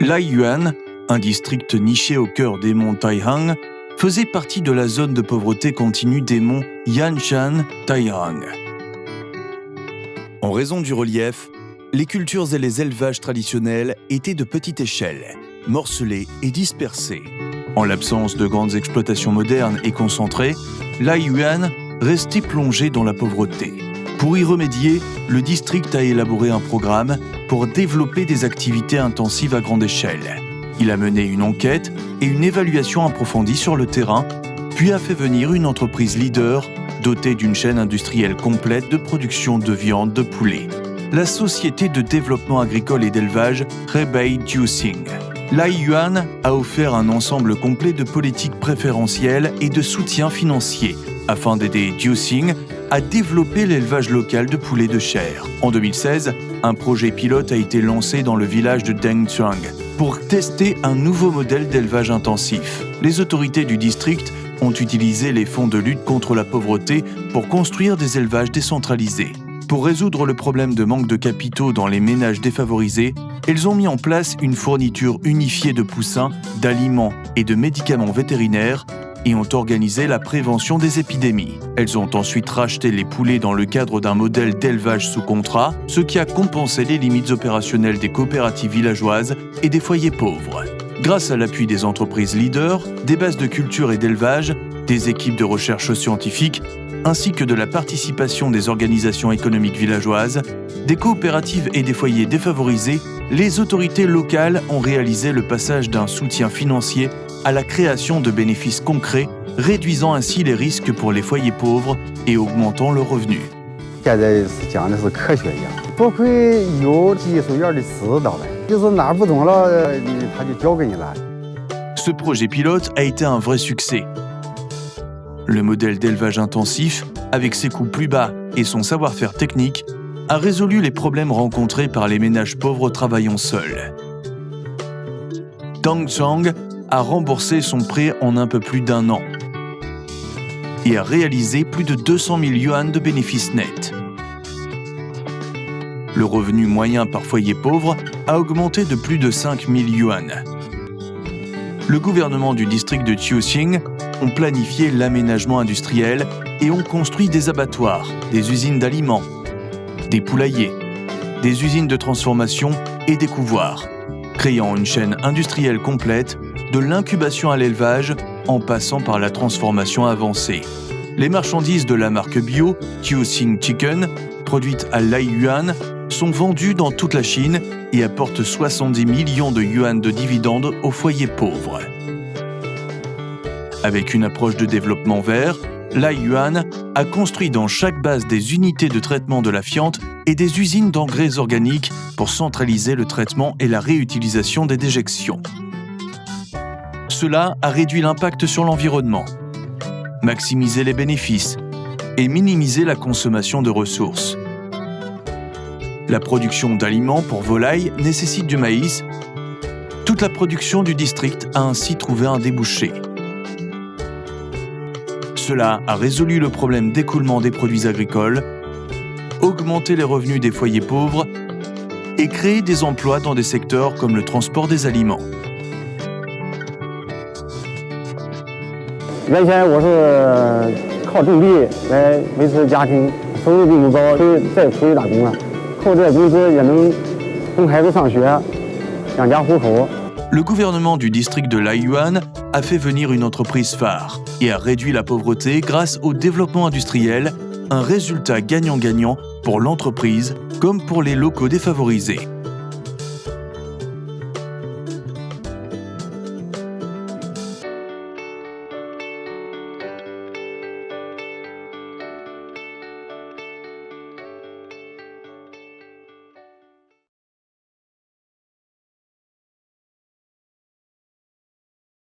Laiyuan, un district niché au cœur des monts Taihang, faisait partie de la zone de pauvreté continue des monts Yanshan Taihang. En raison du relief, les cultures et les élevages traditionnels étaient de petite échelle, morcelés et dispersés. En l'absence de grandes exploitations modernes et concentrées, Laiyuan restait plongé dans la pauvreté. Pour y remédier, le district a élaboré un programme pour développer des activités intensives à grande échelle. Il a mené une enquête et une évaluation approfondie sur le terrain, puis a fait venir une entreprise leader dotée d'une chaîne industrielle complète de production de viande de poulet, la Société de développement agricole et d'élevage Hebei Jiuxing. Laiyuan a offert un ensemble complet de politiques préférentielles et de soutien financier afin d'aider Jiuxing à développer l'élevage local de poulets de chair. En 2016, un projet pilote a été lancé dans le village de Dengzhuang pour tester un nouveau modèle d'élevage intensif. Les autorités du district ont utilisé les fonds de lutte contre la pauvreté pour construire des élevages décentralisés. Pour résoudre le problème de manque de capitaux dans les ménages défavorisés, elles ont mis en place une fourniture unifiée de poussins, d'aliments et de médicaments vétérinaires et ont organisé la prévention des épidémies. Elles ont ensuite racheté les poulets dans le cadre d'un modèle d'élevage sous contrat, ce qui a compensé les limites opérationnelles des coopératives villageoises et des foyers pauvres. Grâce à l'appui des entreprises leaders, des bases de culture et d'élevage, des équipes de recherche scientifique, ainsi que de la participation des organisations économiques villageoises, des coopératives et des foyers défavorisés, les autorités locales ont réalisé le passage d'un soutien financier à la création de bénéfices concrets, réduisant ainsi les risques pour les foyers pauvres et augmentant leurs revenus. Ce projet pilote a été un vrai succès. Le modèle d'élevage intensif, avec ses coûts plus bas et son savoir-faire technique, a résolu les problèmes rencontrés par les ménages pauvres travaillant seuls. Dengzhuang a remboursé son prêt en un peu plus d'1 an et a réalisé plus de 200 000 yuan de bénéfices nets. Le revenu moyen par foyer pauvre a augmenté de plus de 5 000 yuan. Le gouvernement du district de Jiuxing ont planifié l'aménagement industriel et ont construit des abattoirs, des usines d'aliments, des poulaillers, des usines de transformation et des couvoirs, créant une chaîne industrielle complète de l'incubation à l'élevage en passant par la transformation avancée. Les marchandises de la marque bio Jiuxing Chicken, produites à Laiyuan, sont vendues dans toute la Chine et apportent 70 millions de yuan de dividendes aux foyers pauvres. Avec une approche de développement vert, Laiyuan a construit dans chaque base des unités de traitement de la fiente et des usines d'engrais organiques pour centraliser le traitement et la réutilisation des déjections. Cela a réduit l'impact sur l'environnement, maximisé les bénéfices et minimisé la consommation de ressources. La production d'aliments pour volailles nécessite du maïs. Toute la production du district a ainsi trouvé un débouché. Cela a résolu le problème d'écoulement des produits agricoles, augmenté les revenus des foyers pauvres et créé des emplois dans des secteurs comme le transport des aliments. 原先我是靠种地来维持家庭，收入并不高，再出去打工了，靠这工资也能供孩子上学，养家糊口。 Le gouvernement du district de Laiyuan a fait venir une entreprise phare et a réduit la pauvreté grâce au développement industriel, un résultat gagnant-gagnant pour l'entreprise comme pour les locaux défavorisés.